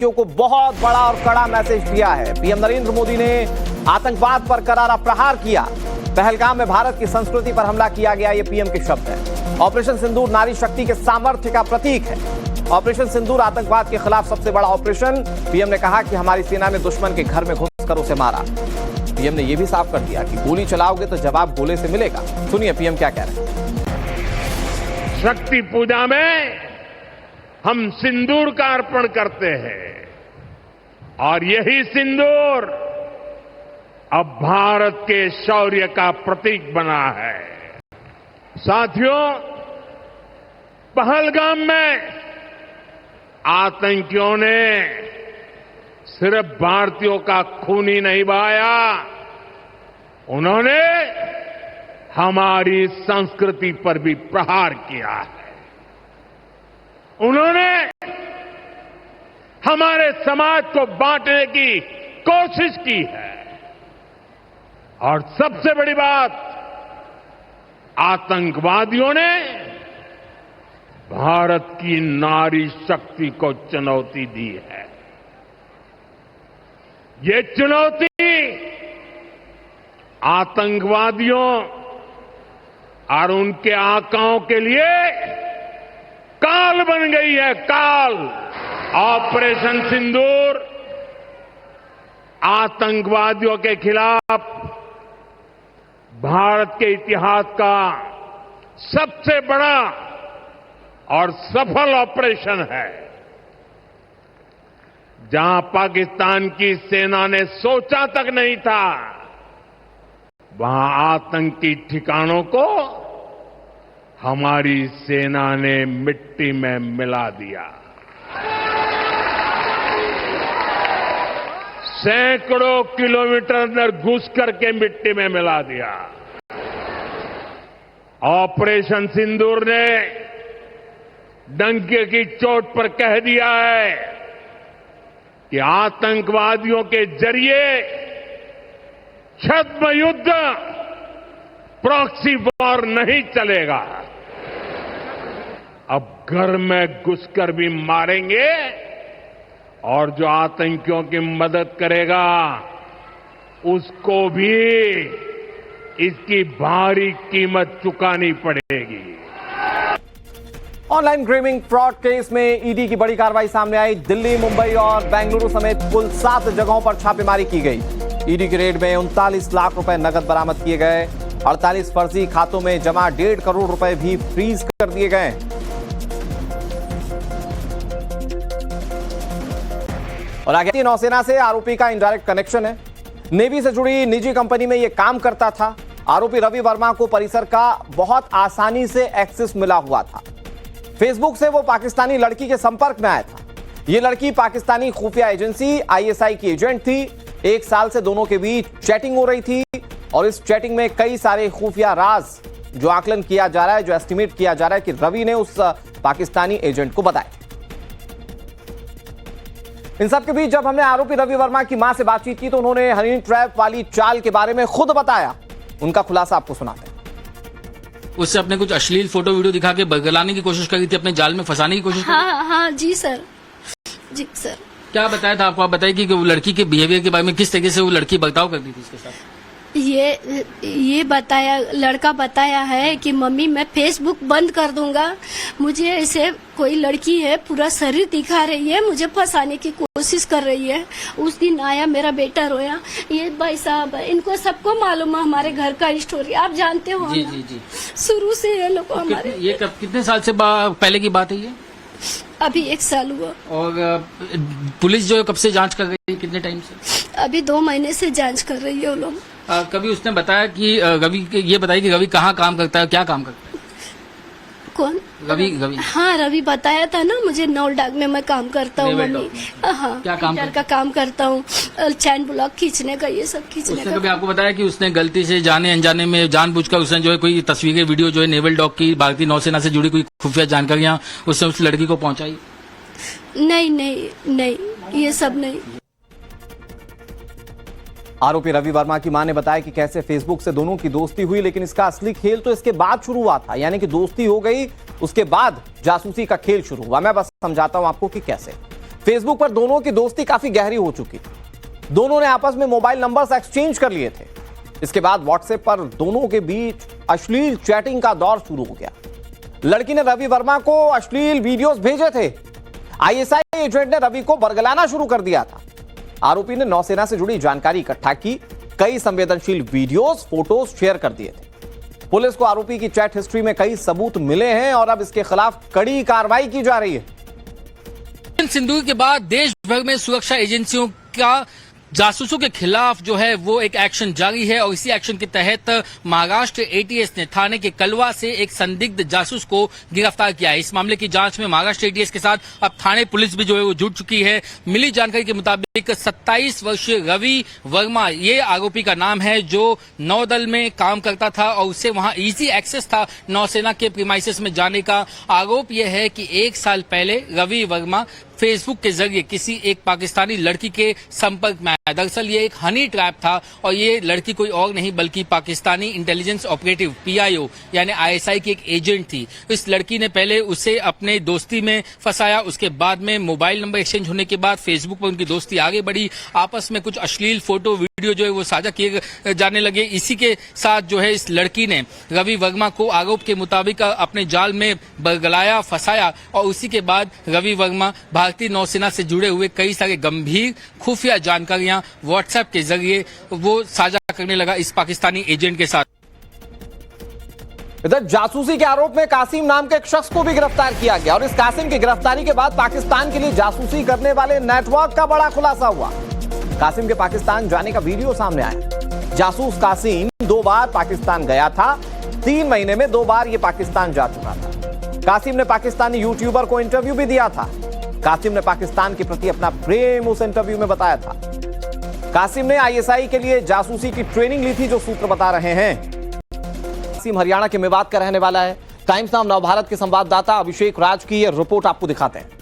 को बहुत बड़ा और कड़ा मैसेज दिया है। पीएम नरेंद्र मोदी ने आतंकवाद पर करारा प्रहार किया। पहलगाम में भारत की संस्कृति पर हमला किया गया, ये पीएम के शब्द हैं। ऑपरेशन सिंदूर नारी शक्ति के सामर्थ्य का प्रतीक है। ऑपरेशन सिंदूर आतंकवाद के खिलाफ सबसे बड़ा ऑपरेशन। पीएम ने कहा कि हमारी सेना ने दुश्मन के घर में घुसकर उसे मारा। पीएम ने यह भी साफ कर दिया कि गोली चलाओगे तो जवाब गोले से मिलेगा। सुनिए पीएम क्या कह रहे हैं। शक्ति पूजा में हम सिंदूर का अर्पण करते हैं और यही सिंदूर अब भारत के शौर्य का प्रतीक बना है। साथियों, पहलगाम में आतंकियों ने सिर्फ भारतीयों का खून ही नहीं बहाया, उन्होंने हमारी संस्कृति पर भी प्रहार किया है। उन्होंने हमारे समाज को बांटने की कोशिश की है और सबसे बड़ी बात, आतंकवादियों ने भारत की नारी शक्ति को चुनौती दी है। ये चुनौती आतंकवादियों और उनके आकाओं के लिए काल बन गई है, काल। ऑपरेशन सिंदूर आतंकवादियों के खिलाफ भारत के इतिहास का सबसे बड़ा और सफल ऑपरेशन है। जहां पाकिस्तान की सेना ने सोचा तक नहीं था, वहां आतंकी ठिकानों को हमारी सेना ने मिट्टी में मिला दिया। सैकड़ों किलोमीटर अंदर घुस करके मिट्टी में मिला दिया। ऑपरेशन सिंदूर ने डंके की चोट पर कह दिया है कि आतंकवादियों के जरिए छद्म युद्ध, प्रॉक्सी वॉर नहीं चलेगा। अब घर में घुसकर भी मारेंगे और जो आतंकियों की मदद करेगा उसको भी इसकी भारी कीमत चुकानी पड़ेगी। ऑनलाइन गेमिंग फ्रॉड केस में ईडी की बड़ी कार्रवाई सामने आई। दिल्ली, मुंबई और बेंगलुरु समेत कुल 7 जगहों पर छापेमारी की गई। ईडी की रेड में 39 लाख रुपए नकद बरामद किए गए। 48 फर्जी खातों में जमा 1.5 करोड़ रुपए भी फ्रीज कर दिए गए। और आगे नौसेना से आरोपी का इनडायरेक्ट कनेक्शन है। नेवी से जुड़ी निजी कंपनी में यह काम करता था। आरोपी रवि वर्मा को परिसर का बहुत आसानी से एक्सेस मिला हुआ था। फेसबुक से वो पाकिस्तानी लड़की के संपर्क में आया था। ये लड़की पाकिस्तानी खुफिया एजेंसी आईएसआई की एजेंट थी। 1 साल से दोनों के बीच चैटिंग हो रही थी और इस चैटिंग में कई सारे खुफिया राज जो आकलन किया जा रहा है, जो एस्टिमेट किया जा रहा है कि रवि ने उस पाकिस्तानी एजेंट को बताया। इन सब के बीच जब हमने आरोपी रवि वर्मा की मां से बातचीत की तो उन्होंने हनी ट्रैप वाली चाल के बारे में खुद बताया। उनका खुलासा आपको सुनाते हैं। उससे अपने कुछ अश्लील फोटो वीडियो दिखा के बगलाने की कोशिश करी थी, अपने जाल में फंसाने की कोशिश। हाँ जी सर, जी सर। क्या बताया था आपको? आप बताइए कि वो लड़की के बिहेवियर के बारे में, किस तरीके से वो लड़की बर्ताव करती थी इसके साथ। ये बताया, लड़का बताया है कि मम्मी मैं फेसबुक बंद कर दूंगा, मुझे ऐसे कोई लड़की है पूरा शरीर दिखा रही है, मुझे फंसाने की कोशिश कर रही है। उस दिन आया, मेरा बेटा रोया। ये भाई साहब, इनको सबको मालूम है हमारे घर का स्टोरी, आप जानते हो। जी जी जी, शुरू से ये लोग हमारे। ये कितने साल से पहले की बात है ये? अभी 1 साल हुआ। और पुलिस जो है कब से जांच कर रही है, कितने टाइम से? अभी 2 महीने से जांच कर रही है वो लोग। कभी उसने बताया कि रवि, ये बताया कि रवि कहाँ काम करता है, क्या काम करता है? कौन? रवि। हाँ, रवि बताया था ना मुझे। नौलडाग में मैं काम करता हूँ मम्मी। हाँ, क्या काम का काम करता हूँ, चैन ब्लॉक खींचने का, ये सब खींचने का। उसने कभी आपको बताया कि उसने गलती से जाने अनजाने में जानबूझकर उसने जो है कोई तस्वीरें, वीडियो जो है नेवल डॉग की, भारतीय नौसेना से जुड़ी कोई खुफिया जानकारियां उसने उस लड़की को पहुंचाई? नहीं, ये सब नहीं। आरोपी रवि वर्मा की मां ने बताया कि कैसे फेसबुक से दोनों की दोस्ती हुई, लेकिन इसका असली खेल तो इसके बाद शुरू हुआ था। यानी कि दोस्ती हो गई, उसके बाद जासूसी का खेल शुरू हुआ। मैं बस समझाता हूं आपको कि कैसे। फेसबुक पर दोनों की दोस्ती काफी गहरी हो चुकी थी। दोनों ने आपस में मोबाइल नंबर्स एक्सचेंज कर लिए थे। इसके बाद व्हाट्सएप पर दोनों के बीच अश्लील चैटिंग का दौर शुरू हो गया। लड़की ने रवि वर्मा को अश्लील वीडियोस भेजे थे। आईएसआई एजेंट ने रवि को बरगलाना शुरू कर दिया था। आरोपी ने नौसेना से जुड़ी जानकारी इकट्ठा की, कई संवेदनशील वीडियोस, फोटोज शेयर कर दिए थे। पुलिस को आरोपी की चैट हिस्ट्री में कई सबूत मिले हैं और अब इसके खिलाफ कड़ी कार्रवाई की जा रही है। सिंदूर के बाद देश भर में सुरक्षा एजेंसियों का जासूसों के खिलाफ जो है वो एक एक्शन जारी है और इसी एक्शन के तहत महाराष्ट्र एटीएस ने थाने के कलवा से एक संदिग्ध जासूस को गिरफ्तार किया है। इस मामले की जांच में महाराष्ट्र एटीएस के साथ अब थाने पुलिस भी जो है वो जुट चुकी है। मिली जानकारी के मुताबिक 27 वर्षीय रवि वर्मा ये आरोपी का नाम है, जो नौदल में काम करता था और उससे वहां इजी एक्सेस था नौसेना के प्रीमाइसेस में जाने का। आरोप यह है कि 1 साल पहले रवि वर्मा फेसबुक के जरिए किसी एक पाकिस्तानी लड़की के संपर्क में आया। दरअसल ये एक हनी ट्रैप था और ये लड़की कोई और नहीं बल्कि पाकिस्तानी इंटेलिजेंस ऑपरेटिव पीआईओ यानी आईएसआई की एक एजेंट थी। इस लड़की ने पहले उसे अपने दोस्ती में फंसाया, उसके बाद में मोबाइल नंबर एक्सचेंज होने के बाद फेसबुक पर उनकी दोस्ती आगे बढ़ी। आपस में कुछ अश्लील फोटो वीडियो जो है वो साझा किए जाने लगे। इसी के साथ जो है इस लड़की ने रवि वर्मा को आरोप के मुताबिक अपने जाल में बरगलाया, फंसाया और उसी के बाद रवि वर्मा भारतीय नौसेना से जुड़े हुए कई सारे गंभीर खुफिया जानकारियां व्हाट्सएप के जरिए वो साझा करने लगा इस पाकिस्तानी एजेंट के साथ। इधर जासूसी के आरोप में कासिम नाम के एक शख्स को भी गिरफ्तार किया गया और इस कासिम की गिरफ्तारी के बाद पाकिस्तान के लिए जासूसी करने वाले नेटवर्क का बड़ा खुलासा हुआ। कासिम के पाकिस्तान जाने का वीडियो सामने आया। जासूस कासिम 2 बार पाकिस्तान गया था। 3 महीने में 2 बार यह पाकिस्तान जा चुका था। कासिम ने पाकिस्तानी यूट्यूबर को इंटरव्यू भी दिया था। कासिम ने पाकिस्तान के प्रति अपना प्रेम उस इंटरव्यू में बताया था। कासिम ने आईएसआई के लिए जासूसी की ट्रेनिंग ली थी, जो सूत्र बता रहे हैं। कासिम हरियाणा के मेवात का रहने वाला है। टाइम्स नाउ नवभारत के संवाददाता अभिषेक राज की यह रिपोर्ट आपको दिखाते हैं।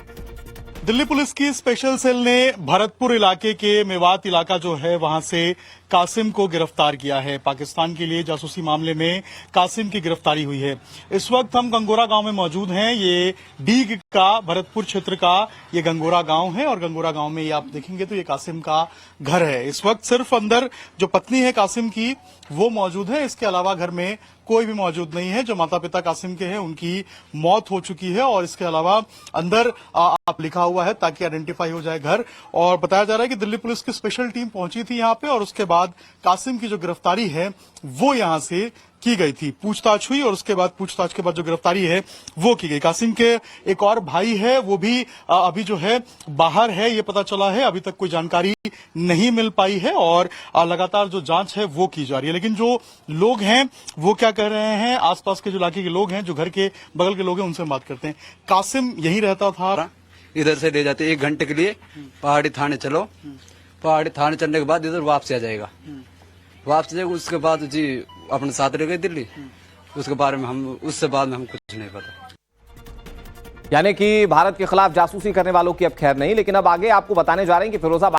दिल्ली पुलिस की स्पेशल सेल ने भरतपुर इलाके के मेवात इलाका जो है वहां से कासिम को गिरफ्तार किया है। पाकिस्तान के लिए जासूसी मामले में कासिम की गिरफ्तारी हुई है। इस वक्त हम गंगोरा गांव में मौजूद हैं। ये डीग का भरतपुर क्षेत्र का ये गंगोरा गांव है और गंगोरा गांव में ये आप देखेंगे तो ये कासिम का घर है। इस वक्त सिर्फ अंदर जो पत्नी है कासिम की वो मौजूद है, इसके अलावा घर में कोई भी मौजूद नहीं है। जो माता पिता कासिम के हैं उनकी मौत हो चुकी है और इसके अलावा अंदर आप लिखा हुआ है ताकि आइडेंटिफाई हो जाए घर। और बताया जा रहा है कि दिल्ली पुलिस की स्पेशल टीम पहुंची थी यहां पे और उसके बाद कासिम की जो गिरफ्तारी है वो यहां से की गई थी। पूछताछ हुई और उसके बाद पूछताछ के बाद जो गिरफ्तारी है वो की गई। कासिम के एक और भाई है वो भी अभी जो है बाहर है, ये पता चला है। अभी तक कोई जानकारी नहीं मिल पाई है और लगातार जो जांच है वो की जा रही है। लेकिन जो लोग हैं वो क्या कह रहे हैं, आसपास के जो इलाके के लोग हैं, जो घर के बगल के लोग हैं, उनसे बात करते हैं। कासिम यहीं रहता था, इधर से ले जाते 1 घंटे के लिए पहाड़ी थाने चलो, पहाड़ी थाने चलने के बाद इधर वापस आ जाएगा। वापस जाएगा उसके बाद जी अपने साथ रह गए दिल्ली। उसके बारे में हम उससे बाद में हम कुछ नहीं पता। यानी कि भारत के खिलाफ जासूसी करने वालों की अब खैर नहीं। लेकिन अब आगे आपको बताने जा रहे हैं कि फिरोजाबाद